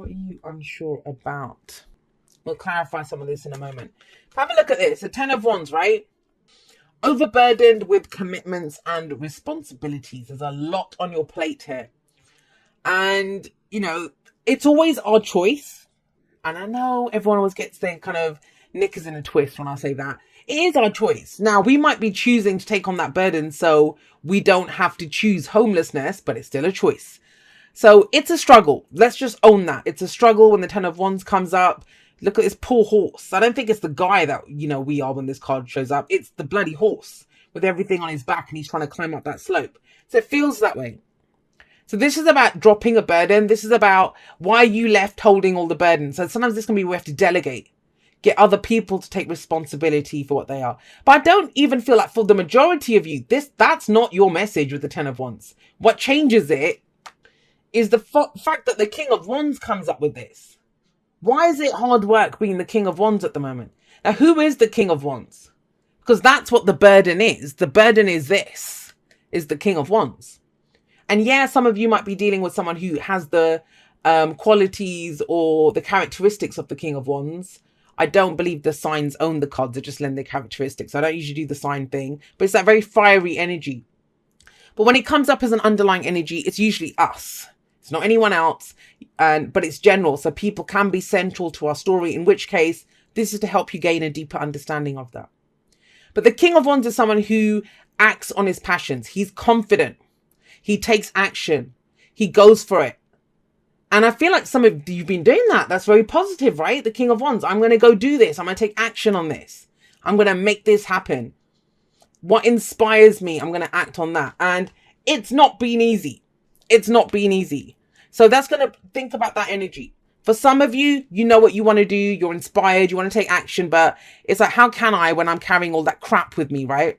What are you unsure about? We'll clarify some of this in a moment. Have a look at this. The Ten of Wands, right? Overburdened with commitments and responsibilities. There's a lot on your plate here. And, you know, it's always our choice. And I know everyone always gets their kind of knickers in a twist when I say that. It is our choice. Now, we might be choosing to take on that burden so we don't have to choose homelessness, but it's still a choice. So it's a struggle. Let's just own that. It's a struggle when the Ten of Wands comes up. Look at this poor horse. I don't think it's the guy that, you know, we are when this card shows up. It's the bloody horse with everything on his back and he's trying to climb up that slope. So it feels that way. So this is about dropping a burden. This is about why you left holding all the burdens. So sometimes this can be we have to delegate. Get other people to take responsibility for what they are. But I don't even feel like for the majority of you, that's not your message with the Ten of Wands. What changes it is the fact that the King of Wands comes up with this. Why is it hard work being the King of Wands at the moment? Now, who is the King of Wands? Because that's what the burden is. The burden is this, is the King of Wands. And yeah, some of you might be dealing with someone who has the qualities or the characteristics of the King of Wands. I don't believe the signs own the cards. They just lend their characteristics. I don't usually do the sign thing. But it's that very fiery energy. But when it comes up as an underlying energy, it's usually us. It's not anyone else, but it's general. So people can be central to our story, in which case this is to help you gain a deeper understanding of that. But the King of Wands is someone who acts on his passions. He's confident. He takes action. He goes for it. And I feel like some of you've been doing that. That's very positive, right? The King of Wands. I'm going to go do this. I'm going to take action on this. I'm going to make this happen. What inspires me, I'm going to act on that. And it's not been easy. It's not been easy. So that's going to think about that energy. For some of you, you know what you want to do. You're inspired. You want to take action. But it's like, how can I when I'm carrying all that crap with me, right?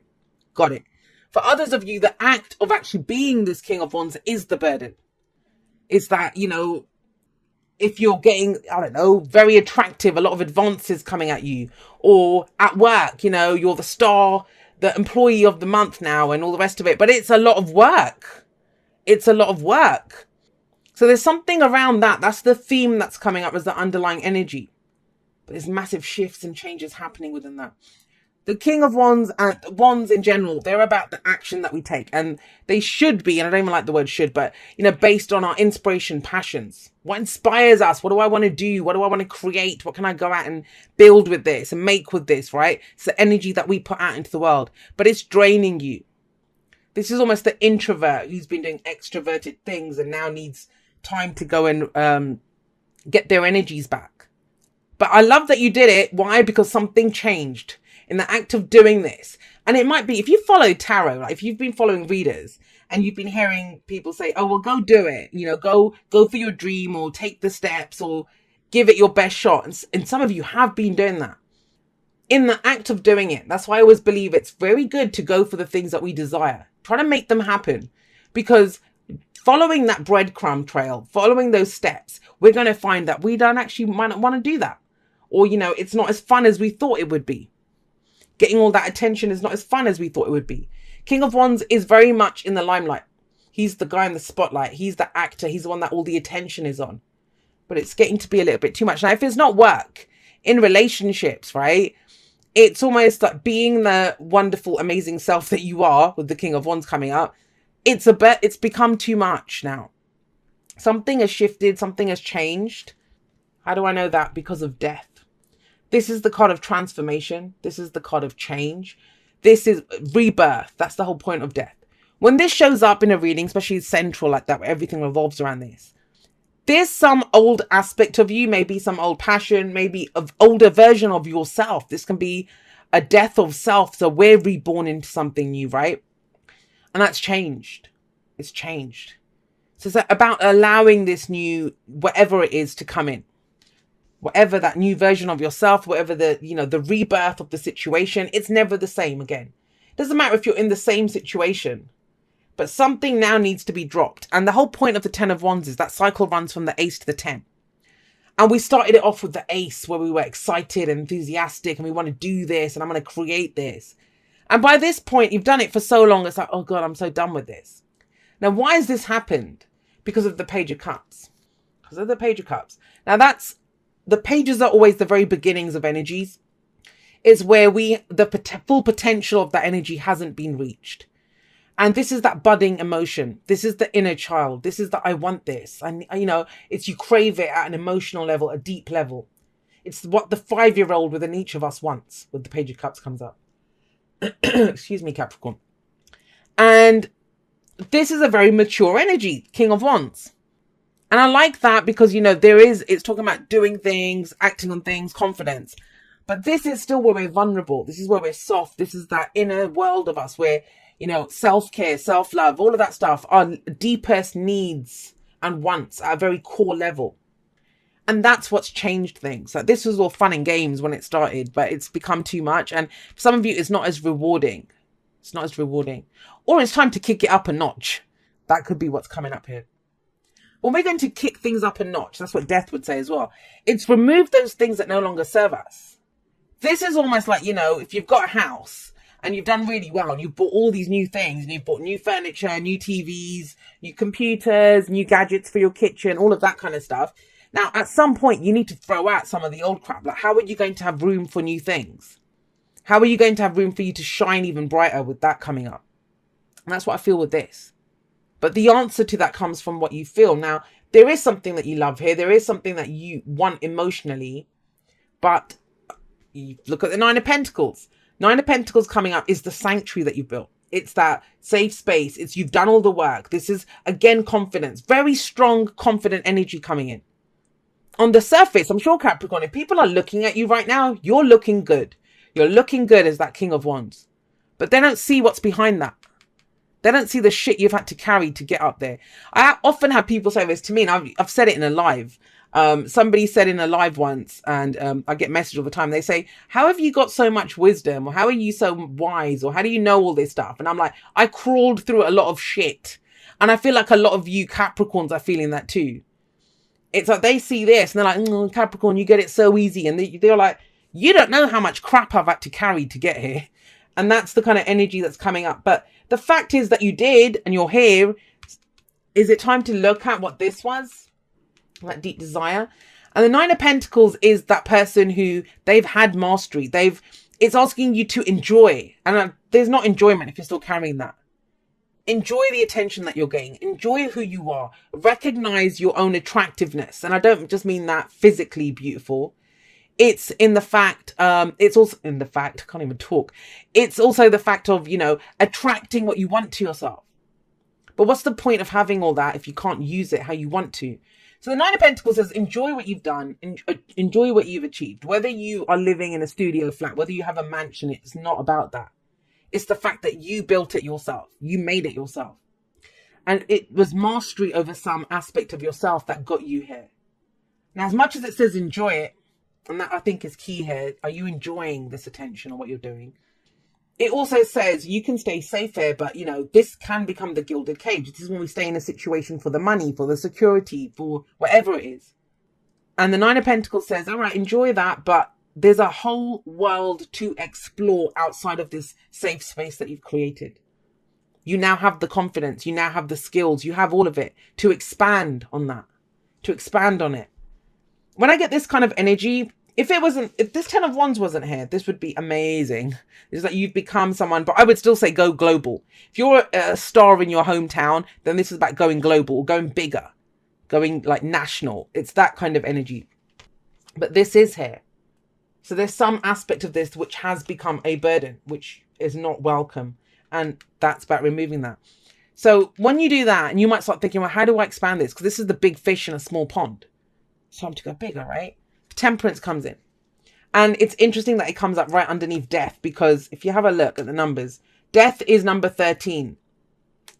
Got it. For others of you, the act of actually being this King of Wands is the burden. It's that, you know, if you're getting, I don't know, very attractive, a lot of advances coming at you. Or at work, you know, you're the star, the employee of the month now and all the rest of it. But it's a lot of work. It's a lot of work. So there's something around that. That's the theme that's coming up as the underlying energy. But there's massive shifts and changes happening within that. The King of Wands and Wands in general, they're about the action that we take. And they should be, and I don't even like the word should, but, you know, based on our inspiration, passions. What inspires us? What do I want to do? What do I want to create? What can I go out and build with this and make with this, right? It's the energy that we put out into the world. But it's draining you. This is almost the introvert who's been doing extroverted things and now needs time to go and get their energies back. But I love that you did it. Why? Because something changed in the act of doing this. And it might be, if you follow tarot, like if you've been following readers and you've been hearing people say, oh, well, go do it, you know, go for your dream or take the steps or give it your best shot. And some of you have been doing that. In the act of doing it, that's why I always believe it's very good to go for the things that we desire. Try to make them happen, because following that breadcrumb trail, following those steps, we're going to find that we don't actually might not want to do that. Or, you know, it's not as fun as we thought it would be. Getting all that attention is not as fun as we thought it would be. King of Wands is very much in the limelight. He's the guy in the spotlight. He's the actor. He's the one that all the attention is on. But it's getting to be a little bit too much. Now, if it's not work, in relationships, right? It's almost like being the wonderful, amazing self that you are with the King of Wands coming up. It's become too much now. Something has shifted. Something has changed. How do I know that? Because of death. This is the card of transformation. This is the card of change. This is rebirth. That's the whole point of death. When this shows up in a reading, especially central like that, where everything revolves around this, there's some old aspect of you, maybe some old passion, maybe an older version of yourself. This can be a death of self. So we're reborn into something new, right? And that's changed. It's changed. So it's about allowing this new, whatever it is, to come in. Whatever that new version of yourself, whatever the, you know, the rebirth of the situation, it's never the same again. It doesn't matter if you're in the same situation, but something now needs to be dropped. And the whole point of the Ten of Wands is that cycle runs from the Ace to the 10. And we started it off with the Ace, where we were excited and enthusiastic and we want to do this and I'm going to create this. And by this point, you've done it for so long, it's like, oh God, I'm so done with this. Now, why has this happened? Because of the Page of Cups. because of the Page of Cups. Now that's, the pages are always the very beginnings of energies. It's where the full potential of that energy hasn't been reached. And this is that budding emotion. This is the inner child. This is the, I want this. And, you know, it's, you crave it at an emotional level, a deep level. It's what the 5-year-old within each of us wants when the Page of Cups comes up. Excuse me, Capricorn. And this is a very mature energy, King of Wands. And I like that because, you know, it's talking about doing things, acting on things, confidence. But this is still where we're vulnerable. This is where we're soft. This is that inner world of us where, you know, self-care, self-love, all of that stuff, our deepest needs and wants at a very core level. And that's what's changed things. Like, this was all fun and games when it started, but it's become too much. And for some of you, it's not as rewarding. It's not as rewarding. Or it's time to kick it up a notch. That could be what's coming up here. Well, we're going to kick things up a notch. That's what Death would say as well. It's remove those things that no longer serve us. This is almost like, you know, if you've got a house and you've done really well and you've bought all these new things and you've bought new furniture, new TVs, new computers, new gadgets for your kitchen, all of that kind of stuff. Now, at some point, you need to throw out some of the old crap. Like, how are you going to have room for new things? How are you going to have room for you to shine even brighter with that coming up? And that's what I feel with this. But the answer to that comes from what you feel. Now, there is something that you love here. There is something that you want emotionally. But you look at the 9 of Pentacles. 9 of Pentacles coming up is the sanctuary that you built. It's that safe space. It's, you've done all the work. This is, again, confidence. Very strong, confident energy coming in. On the surface, I'm sure, Capricorn, if people are looking at you right now, you're looking good. You're looking good as that King of Wands. But they don't see what's behind that. They don't see the shit you've had to carry to get up there. I often have people say this to me, and I've said it in a live. Somebody said in a live once, and I get messages all the time. They say, how have you got so much wisdom? Or how are you so wise? Or how do you know all this stuff? And I'm like, I crawled through a lot of shit. And I feel like a lot of you Capricorns are feeling that too. It's like they see this and they're like, oh, Capricorn, you get it so easy. And they're like, you don't know how much crap I've had to carry to get here. And that's the kind of energy that's coming up. But the fact is that you did, and you're here. Is it time to look at what this was? That deep desire. And the 9 of Pentacles is that person who they've had mastery. It's asking you to enjoy. And there's not enjoyment if you're still carrying that. Enjoy the attention that you're getting. Enjoy who you are. Recognize your own attractiveness. And I don't just mean that physically beautiful. It's in the fact, it's also in the fact, I can't even talk. It's also the fact of, you know, attracting what you want to yourself. But what's the point of having all that if you can't use it how you want to? So the 9 of Pentacles says, enjoy what you've done. Enjoy what you've achieved. Whether you are living in a studio flat, whether you have a mansion, it's not about that. It's the fact that you built it yourself. You made it yourself. And it was mastery over some aspect of yourself that got you here. Now, as much as it says enjoy it, and that I think is key here, are you enjoying this attention or what you're doing? It also says you can stay safe here, but, you know, this can become the gilded cage. This is when we stay in a situation for the money, for the security, for whatever it is. And the 9 of Pentacles says, all right, enjoy that, but there's a whole world to explore outside of this safe space that you've created. You now have the confidence. You now have the skills. You have all of it to expand on that, to expand on it. When I get this kind of energy, if this 10 of Wands wasn't here, this would be amazing. It's like you've become someone, but I would still say go global. If you're a star in your hometown, then this is about going global, going bigger, going like national. It's that kind of energy. But this is here. So there's some aspect of this which has become a burden, which is not welcome. And that's about removing that. So when you do that, and you might start thinking, well, how do I expand this? Because this is the big fish in a small pond. It's time to go bigger, right? Temperance comes in. And it's interesting that it comes up right underneath Death, because if you have a look at the numbers, Death is number 13.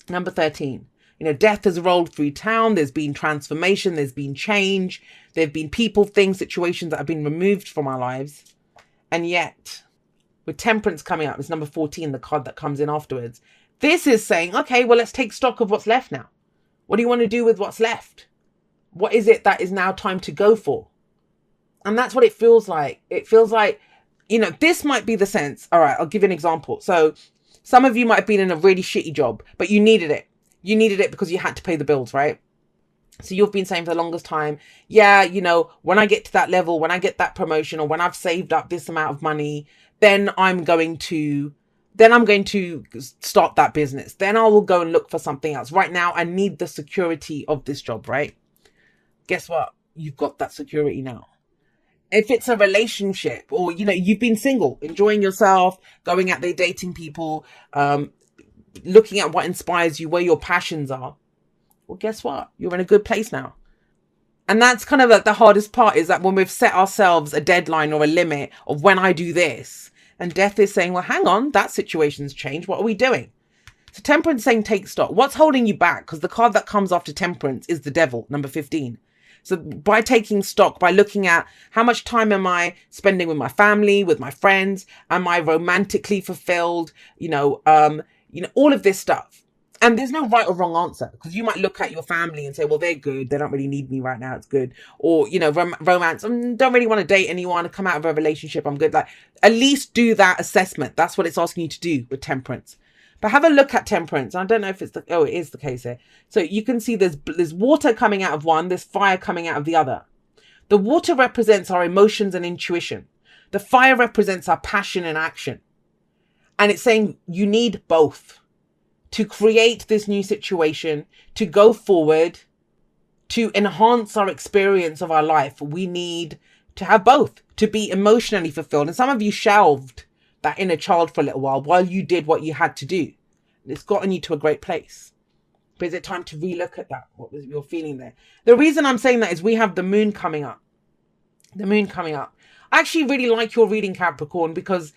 Number 13. You know, Death has rolled through town. There's been transformation. There's been change. There have been people, things, situations that have been removed from our lives. And yet, with Temperance coming up, it's number 14, the card that comes in afterwards. This is saying, okay, well, let's take stock of what's left now. What do you want to do with what's left? What is it that is now time to go for? And that's what it feels like. It feels like, you know, this might be the sense. All right, I'll give you an example. So some of you might have been in a really shitty job, but you needed it. You needed it because you had to pay the bills, right? So you've been saying for the longest time, yeah, you know, when I get to that level, when I get that promotion, or when I've saved up this amount of money, then I'm going to start that business. Then I will go and look for something else. Right now, I need the security of this job, right? Guess what? You've got that security now. If it's a relationship, or, you know, you've been single, enjoying yourself, going out there, dating people, looking at what inspires you, where your passions are, well, guess what? You're in a good place now. And that's kind of like the hardest part, is that when we've set ourselves a deadline or a limit of when I do this, and death is saying, well, hang on, that situation's changed. What are we doing? So Temperance is saying take stock. What's holding you back? Because the card that comes after Temperance is the Devil, number 15. So by taking stock, by looking at how much time am I spending with my family, with my friends, am I romantically fulfilled? All of this stuff. And there's no right or wrong answer, because you might look at your family and say, well, they're good. They don't really need me right now. It's good. Or, romance. I don't really want to date anyone. Come out of a relationship. I'm good. Like, at least do that assessment. That's what it's asking you to do with Temperance. But have a look at Temperance. I don't know if it is the case here. So you can see there's water coming out of one. There's fire coming out of the other. The water represents our emotions and intuition. The fire represents our passion and action. And it's saying you need both to create this new situation, to go forward, to enhance our experience of our life. We need to have both to be emotionally fulfilled. And some of you shelved that inner child for a little while you did what you had to do. It's gotten you to a great place. But is it time to relook at that? What was your feeling there? The reason I'm saying that is we have the moon coming up. The moon coming up. I actually really like your reading, Capricorn, because...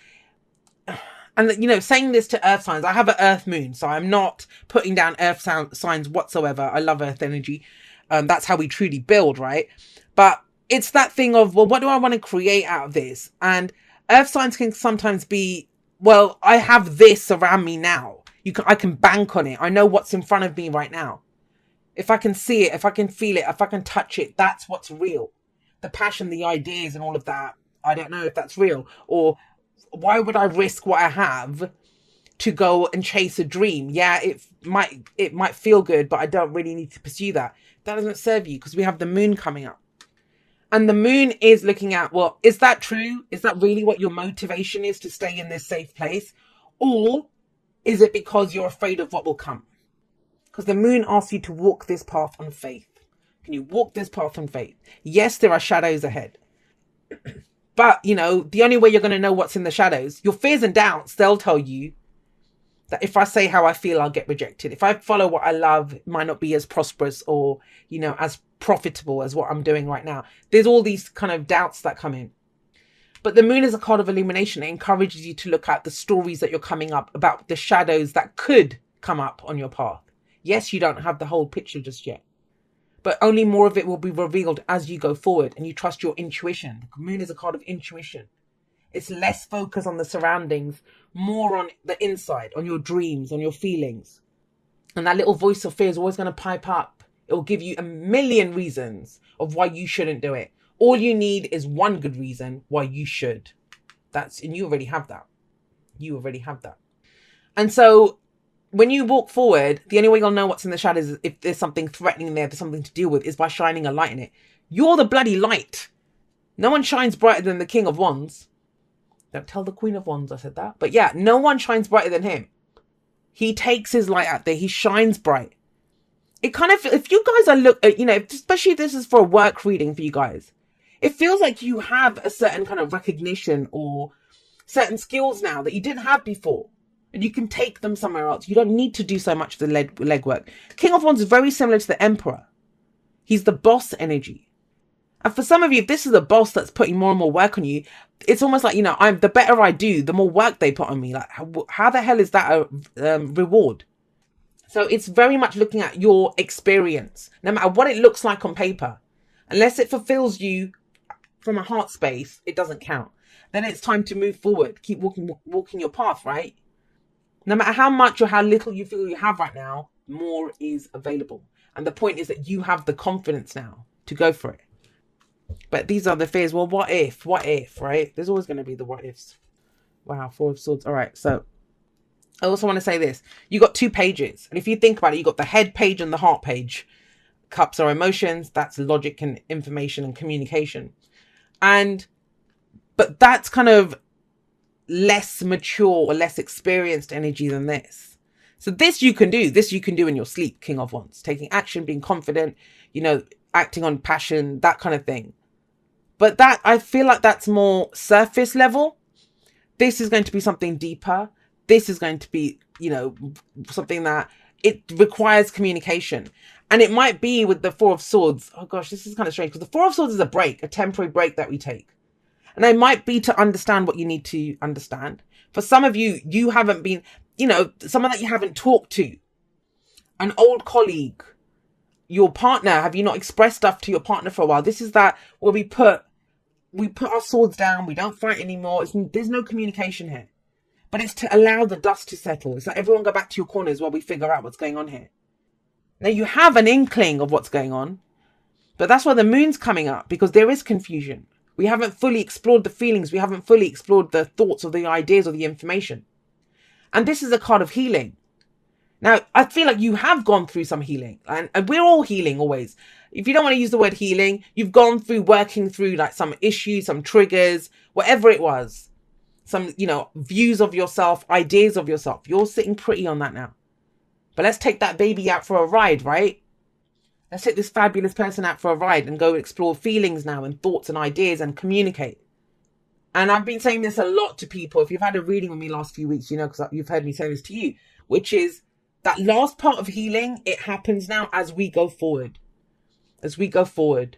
And, saying this to earth signs, I have an earth moon, so I'm not putting down earth signs whatsoever. I love earth energy. That's how we truly build, right? But it's that thing of, well, what do I want to create out of this? And earth signs can sometimes be, well, I have this around me now. I can bank on it. I know what's in front of me right now. If I can see it, if I can feel it, if I can touch it, that's what's real. The passion, the ideas and all of that, I don't know if that's real. Or why would I risk what I have to go and chase a dream? Yeah, it might feel good, but I don't really need to pursue that. That doesn't serve you, because we have the moon coming up. And the moon is looking at, well, is that true? Is that really what your motivation is, to stay in this safe place? Or is it because you're afraid of what will come? Because the moon asks you to walk this path on faith. Can you walk this path on faith? Yes, there are shadows ahead. But, the only way you're going to know what's in the shadows, your fears and doubts, they'll tell you that if I say how I feel, I'll get rejected. If I follow what I love, it might not be as prosperous or, as profitable as what I'm doing right now. There's all these kind of doubts that come in. But the moon is a card of illumination. It encourages you to look at the stories that you're coming up about, the shadows that could come up on your path. Yes, you don't have the whole picture just yet, but only more of it will be revealed as you go forward and you trust your intuition. The moon is a card of intuition. It's less focus on the surroundings, more on the inside, on your dreams, on your feelings. And that little voice of fear is always going to pipe up. It will give you a million reasons of why you shouldn't do it. All you need is one good reason why you should. And you already have that. You already have that. And so when you walk forward, the only way you'll know what's in the shadows is if there's something threatening there, there's something to deal with, is by shining a light in it. You're the bloody light. No one shines brighter than the King of Wands. Don't tell the Queen of Wands I said that. But yeah, no one shines brighter than him. He takes his light out there. He shines bright. It kind of, if you guys are especially if this is for a work reading for you guys, it feels like you have a certain kind of recognition or certain skills now that you didn't have before. And you can take them somewhere else. You don't need to do so much of the legwork. King of Wands is very similar to the Emperor. He's the boss energy. And for some of you, if this is a boss that's putting more and more work on you, it's almost like, the better I do, the more work they put on me. Like, how the hell is that a reward? So it's very much looking at your experience, no matter what it looks like on paper. Unless it fulfills you from a heart space, it doesn't count. Then it's time to move forward. Keep walking your path, right? No matter how much or how little you feel you have right now, more is available. And the point is that you have the confidence now to go for it. But these are the fears. Well, what if, right? There's always going to be the what ifs. Wow, 4 of Swords. All right, so I also want to say this. You got 2 pages. And if you think about it, you got the head page and the heart page. Cups are emotions. That's logic and information and communication. But that's kind of less mature or less experienced energy than this. So this you can do. This you can do in your sleep, King of Wands. Taking action, being confident, acting on passion, that kind of thing. But that, I feel like that's more surface level. This is going to be something deeper. This is going to be, something that it requires communication. And it might be with the Four of Swords. Oh gosh, this is kind of strange because the Four of Swords is a temporary break that we take. And it might be to understand what you need to understand. For some of you, you haven't been, someone that you haven't talked to, an old colleague, your partner. Have you not expressed stuff to your partner for a while? This is that where we put our swords down. We don't fight anymore. There's no communication here. But it's to allow the dust to settle. It's like everyone go back to your corners while we figure out what's going on here. Now you have an inkling of what's going on, but that's why the moon's coming up, because there is confusion. We haven't fully explored the feelings. We haven't fully explored the thoughts or the ideas or the information. And this is a card of healing. Now, I feel like you have gone through some healing, and we're all healing always. If you don't want to use the word healing, you've gone through working through like some issues, some triggers, whatever it was. Some, views of yourself, ideas of yourself. You're sitting pretty on that now. But let's take that baby out for a ride, right? Let's take this fabulous person out for a ride and go explore feelings now and thoughts and ideas and communicate. And I've been saying this a lot to people. If you've had a reading with me last few weeks, because you've heard me say this to you, which is that last part of healing, it happens now as we go forward. As we go forward.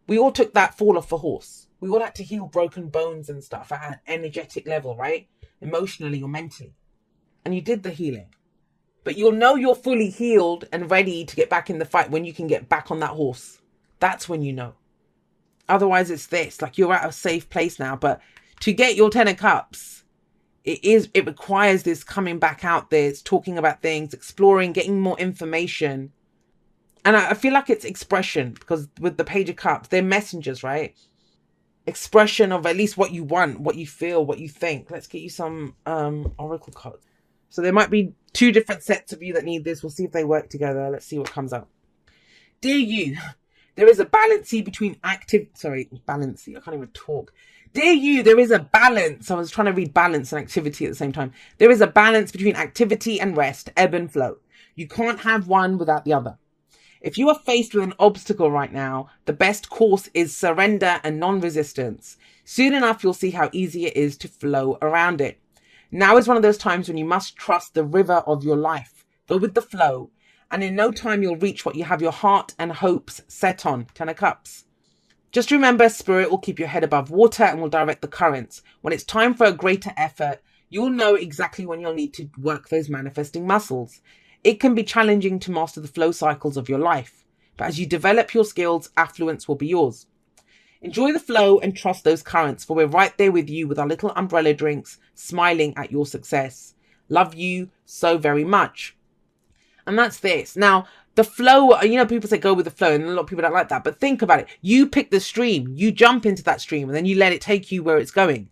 We all took that fall off a horse. We all had to heal broken bones and stuff at an energetic level, right? Emotionally or mentally. And you did the healing. But you'll know you're fully healed and ready to get back in the fight when you can get back on that horse. That's when you know. Otherwise, it's this. Like, you're at a safe place now. But to get your 10 of Cups, it requires this coming back out there. It's talking about things, exploring, getting more information. And I feel like it's expression, because with the Page of Cups, they're messengers, right? Expression of at least what you want, what you feel, what you think. Let's get you some oracle cards. So there might be 2 different sets of you that need this. We'll see if they work together. Let's see what comes out. Dear you, there is a balance between balance. I can't even talk. Dear you, there is a balance. I was trying to read balance and activity at the same time. There is a balance between activity and rest, ebb and flow. You can't have one without the other. If you are faced with an obstacle right now, the best course is surrender and non-resistance. Soon enough, you'll see how easy it is to flow around it. Now is one of those times when you must trust the river of your life. Go with the flow, and in no time you'll reach what you have your heart and hopes set on. 10 of Cups. Just remember, spirit will keep your head above water and will direct the currents. When it's time for a greater effort, you'll know exactly when you'll need to work those manifesting muscles. It can be challenging to master the flow cycles of your life, but as you develop your skills, affluence will be yours. Enjoy the flow and trust those currents, for we're right there with you with our little umbrella drinks, smiling at your success. Love you so very much. And that's this. Now, the flow, people say go with the flow, and a lot of people don't like that. But think about it. You pick the stream, you jump into that stream, and then you let it take you where it's going.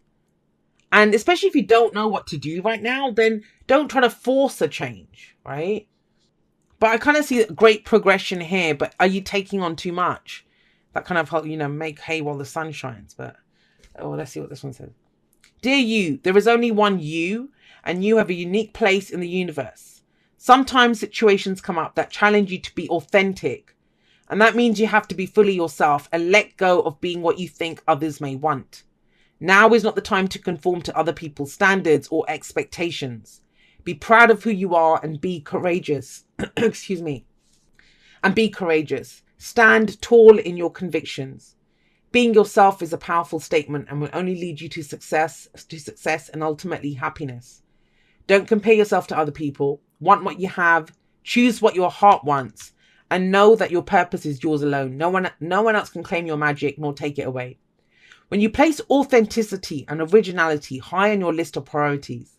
And especially if you don't know what to do right now, then don't try to force a change, right? But I kind of see great progression here, but are you taking on too much? That kind of, make hay while the sun shines. But, let's see what this one says. Dear you, there is only one you, and you have a unique place in the universe. Sometimes situations come up that challenge you to be authentic. And that means you have to be fully yourself and let go of being what you think others may want. Now is not the time to conform to other people's standards or expectations. Be proud of who you are and be courageous. Excuse me. And be courageous. Stand tall in your convictions. Being yourself is a powerful statement and will only lead you to success and ultimately happiness. Don't compare yourself to other people. Want what you have. Choose what your heart wants. And know that your purpose is yours alone. No one else can claim your magic nor take it away. When you place authenticity and originality high on your list of priorities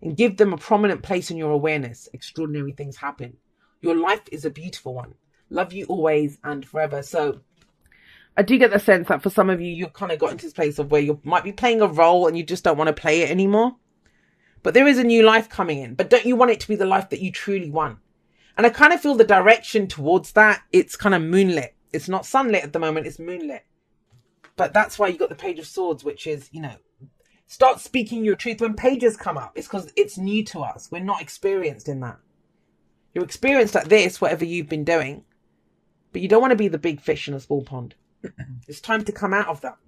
and give them a prominent place in your awareness, extraordinary things happen. Your life is a beautiful one. Love you always and forever. So I do get the sense that for some of you, you've kind of got into this place of where you might be playing a role and you just don't want to play it anymore. But there is a new life coming in. But don't you want it to be the life that you truly want? And I kind of feel the direction towards that. It's kind of moonlit. It's not sunlit at the moment. It's moonlit. But that's why you got the Page of Swords, which is, you know, start speaking your truth. When pages come up, it's because it's new to us. We're not experienced in that. You're experienced at this, whatever you've been doing. But you don't want to be the big fish in a small pond. It's time to come out of that.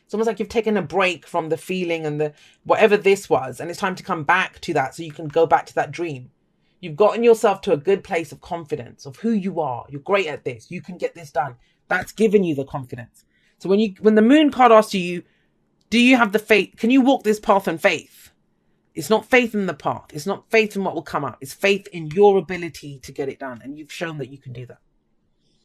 It's almost like you've taken a break from the feeling and the whatever this was. And it's time to come back to that so you can go back to that dream. You've gotten yourself to a good place of confidence of who you are. You're great at this. You can get this done. That's given you the confidence. So when the moon card asks you, do you have the faith? Can you walk this path in faith? It's not faith in the path. It's not faith in what will come up. It's faith in your ability to get it done. And you've shown that you can do that.